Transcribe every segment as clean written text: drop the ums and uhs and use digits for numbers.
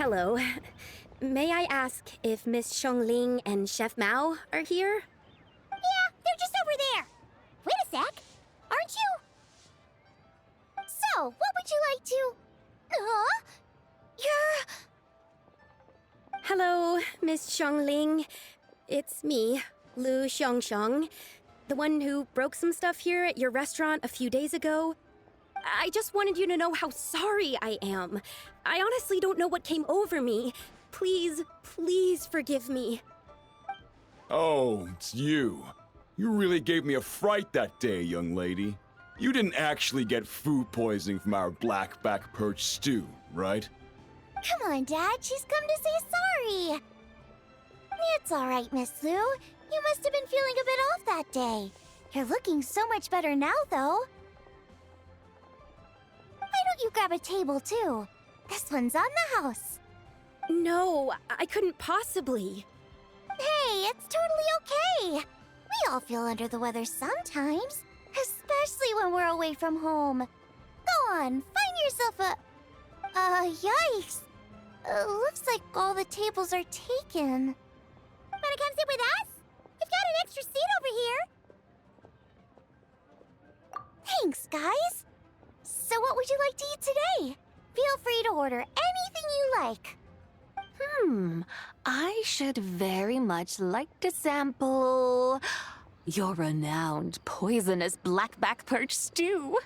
Hello. May I ask if Miss Xiongling and Chef Mao are here? Yeah, they're just over there. Wait a sec. Aren't you? So, what would you like to... Huh? You're... Hello, Miss Xiongling. It's me, Lu Xiongxiong, the one who broke some stuff here at your restaurant a few days ago. I just wanted you to know how sorry I am. I honestly don't know what came over me. Please, please forgive me. Oh, it's you. You really gave me a fright that day, young lady. You didn't actually get food poisoning from our black-back perch stew, right? Come on, Dad. She's come to say sorry. It's all right, Miss Lu. You must have been feeling a bit off that day. You're looking so much better now, though. Why don't you grab a table, too? This one's on the house. No, I couldn't possibly. Hey, it's totally okay. We all feel under the weather sometimes, especially when we're away from home. Go on, find yourself a... yikes. Looks like all the tables are taken. Wanna come sit with us? We've got an extra seat over here. Thanks, guys. So what would you like to eat today? Feel free to order anything you like. I should very much like to sample your renowned poisonous blackback perch stew.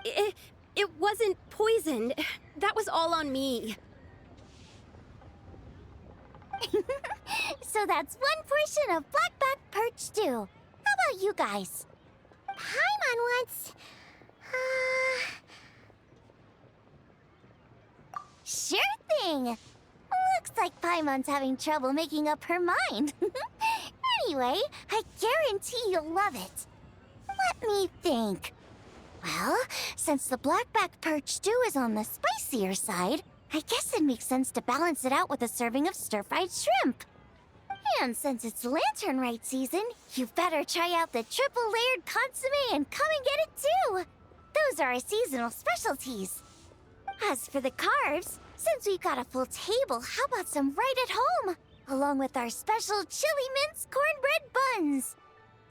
It wasn't poisoned. That was all on me. So that's one portion of blackback perch stew. How about you guys? Paimon wants... Sure thing! Looks like Paimon's having trouble making up her mind. Anyway, I guarantee you'll love it. Let me think. Well, since the blackback perch stew is on the spicier side, I guess it makes sense to balance it out with a serving of stir-fried shrimp. And since it's Lantern Rite season, you better try out the triple-layered consommé and come and get it too! Those are our seasonal specialties. As for the carbs, since we've got a full table, how about some right at home? Along with our special chili mince cornbread buns.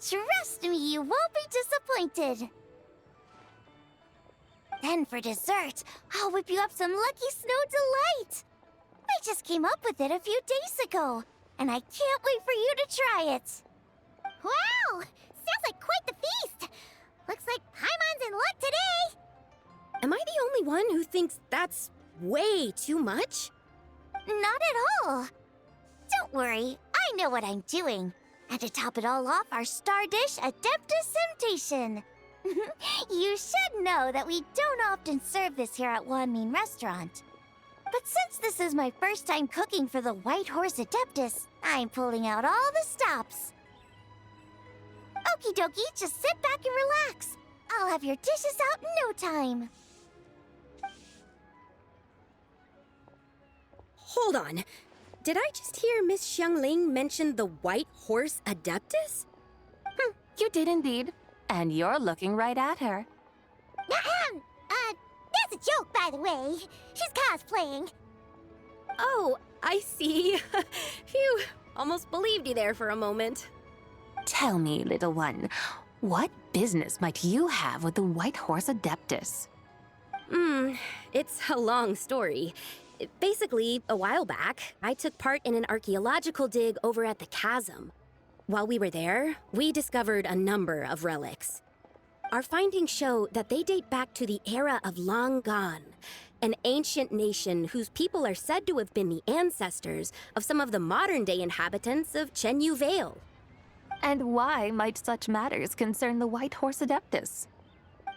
Trust me, you won't be disappointed. Then for dessert, I'll whip you up some Lucky Snow Delight. I just came up with it a few days ago, and I can't wait for you to try it. Wow! Sounds like quite the feast! Looks like Paimon's in luck today! Am I the only one who thinks that's way too much? Not at all. Don't worry, I know what I'm doing. And to top it all off, our star dish, Adeptus Temptation. You should know that we don't often serve this here at Wanmin Restaurant. But since this is my first time cooking for the White Horse Adeptus, I'm pulling out all the stops. Okie dokie, just sit back and relax. I'll have your dishes out in no time. Hold on. Did I just hear Miss Xiongling mention the White Horse Adeptus? You did indeed. And you're looking right at her. That's a joke, by the way. She's cosplaying. Oh, I see. Phew, almost believed you there for a moment. Tell me, little one, what business might you have with the White Horse Adeptus? It's a long story. Basically, a while back, I took part in an archaeological dig over at the chasm. While we were there, we discovered a number of relics. Our findings show that they date back to the era of Long Gone, an ancient nation whose people are said to have been the ancestors of some of the modern-day inhabitants of Chenyu Vale. And why might such matters concern the White Horse Adeptus?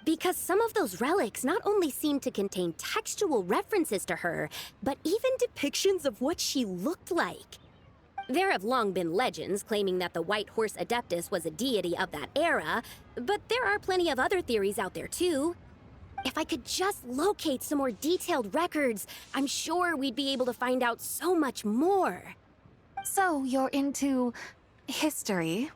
Because some of those relics not only seem to contain textual references to her, but even depictions of what she looked like. There have long been legends claiming that the White Horse Adeptus was a deity of that era, but there are plenty of other theories out there too. If I could just locate some more detailed records, I'm sure we'd be able to find out so much more. So you're into history?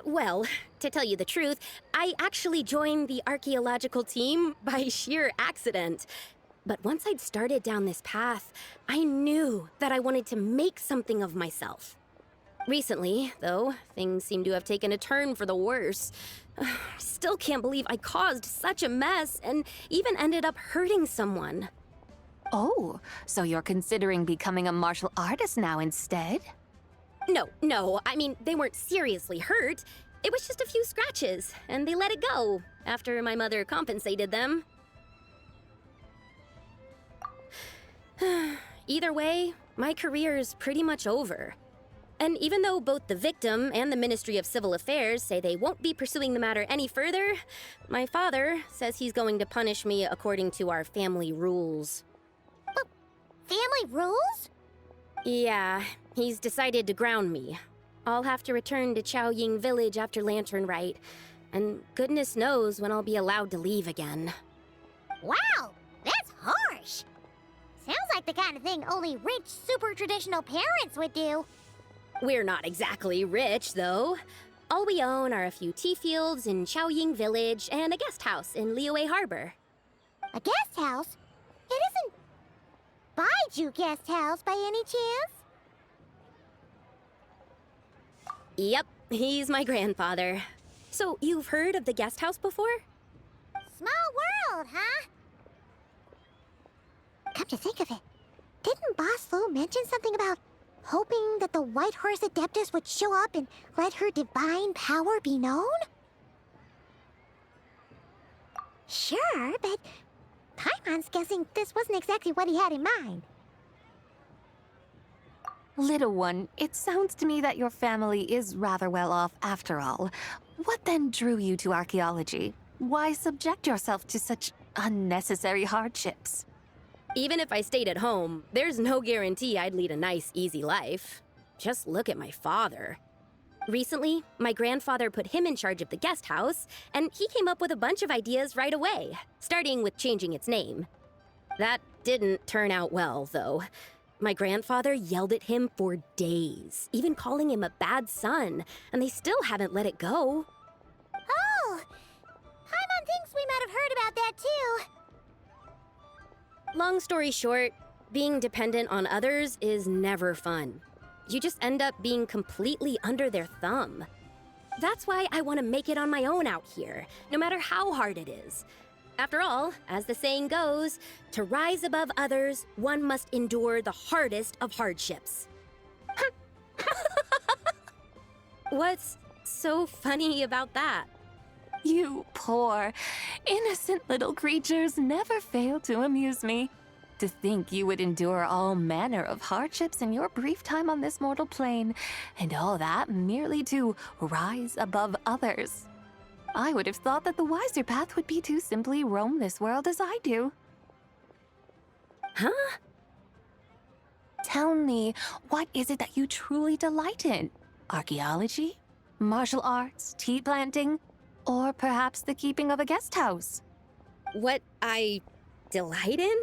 Well, to tell you the truth, I actually joined the archaeological team by sheer accident. But once I'd started down this path, I knew that I wanted to make something of myself. Recently, though, things seem to have taken a turn for the worse. Still can't believe I caused such a mess and even ended up hurting someone. Oh, so you're considering becoming a martial artist now instead? No, I mean, they weren't seriously hurt. It was just a few scratches, and they let it go after my mother compensated them. Either way, my career's pretty much over. And even though both the victim and the Ministry of Civil Affairs say they won't be pursuing the matter any further, my father says he's going to punish me according to our family rules. Family rules? Yeah, he's decided to ground me. I'll have to return to Chaoying Village after Lantern Rite, and goodness knows when I'll be allowed to leave again. Wow, that's harsh. Sounds like the kind of thing only rich, super traditional parents would do. We're not exactly rich, though. All we own are a few tea fields in Chaoying Village and a guest house in Liyue Harbor. A guest house? It isn't Baiju Guest House by any chance? Yep, he's my grandfather. So, you've heard of the guest house before? Small world, huh? Come to think of it, didn't Boss Lu mention something about hoping that the White Horse Adeptus would show up and let her divine power be known? Sure, but Paimon's guessing this wasn't exactly what he had in mind. Little one, it sounds to me that your family is rather well off after all. What then drew you to archaeology? Why subject yourself to such unnecessary hardships? Even if I stayed at home, there's no guarantee I'd lead a nice, easy life. Just look at my father. Recently, my grandfather put him in charge of the guest house, and he came up with a bunch of ideas right away, starting with changing its name. That didn't turn out well, though. My grandfather yelled at him for days, even calling him a bad son, and they still haven't let it go. Oh! Paimon thinks we might have heard about that too. Long story short, being dependent on others is never fun. You just end up being completely under their thumb. That's why I want to make it on my own out here, no matter how hard it is. After all, as the saying goes, to rise above others, one must endure the hardest of hardships. What's so funny about that? You poor, innocent little creatures never fail to amuse me. To think you would endure all manner of hardships in your brief time on this mortal plane, and all that merely to rise above others. I would have thought that the wiser path would be to simply roam this world as I do. Huh? Tell me, what is it that you truly delight in? Archaeology? Martial arts? Tea planting? Or perhaps the keeping of a guest house? What I delight in?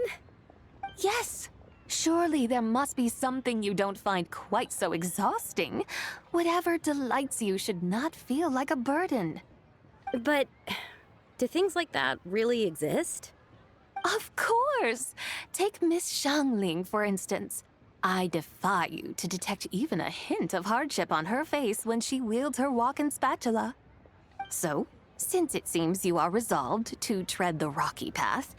Yes! Surely there must be something you don't find quite so exhausting. Whatever delights you should not feel like a burden. But do things like that really exist? Of course! Take Miss Xiangling, for instance. I defy you to detect even a hint of hardship on her face when she wields her walking spatula. So, since it seems you are resolved to tread the rocky path,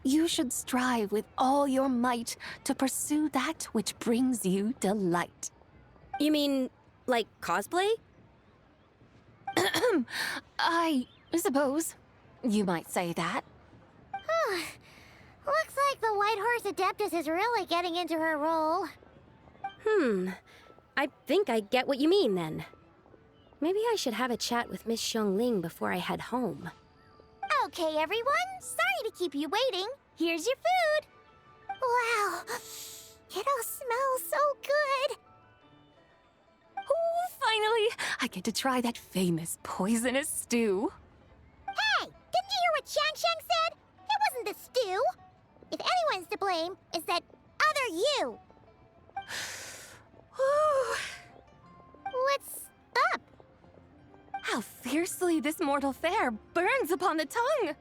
you should strive with all your might to pursue that which brings you delight. You mean, like cosplay? I suppose you might say that. Looks like the White Horse Adeptus is really getting into her role. I think I get what you mean then. Maybe I should have a chat with Miss Xiangling before I head home. Okay, everyone. Sorry to keep you waiting. Here's your food. Wow. It all smells so good. Oh, finally! I get to try that famous poisonous stew. Hey, didn't you hear what Shang said? It wasn't the stew. If anyone's to blame, it's that other you. What's up? How fiercely this mortal fare burns upon the tongue!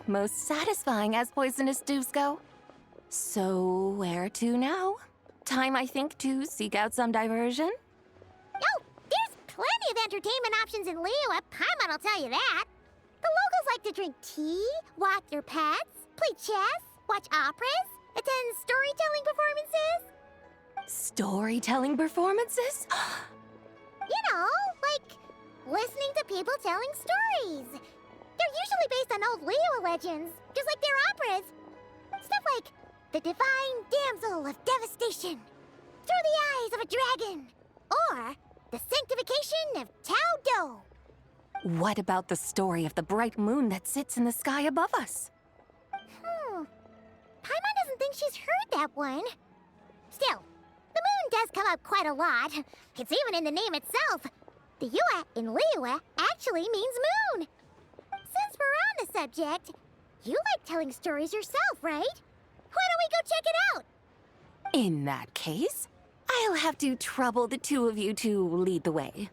most satisfying as poisonous stews go. So, where to now? Time, I think, to seek out some diversion? Oh, there's plenty of entertainment options in Liyue. Paimon will tell you that. The locals like to drink tea, walk their pets, play chess, watch operas, attend storytelling performances. Storytelling performances? You know, like listening to people telling stories. They're usually based on old Liyue legends, just like their operas. Stuff like the Divine Damsel of Devastation, Through the Eyes of a Dragon, or the Sanctification of Tao Do. What about the story of the bright moon that sits in the sky above us? Paimon doesn't think she's heard that one. Still, the moon does come up quite a lot. It's even in the name itself. The Yue in Liyue actually means moon. Since we're on the subject, you like telling stories yourself, right? Why don't we go check it out? In that case, I'll have to trouble the two of you to lead the way.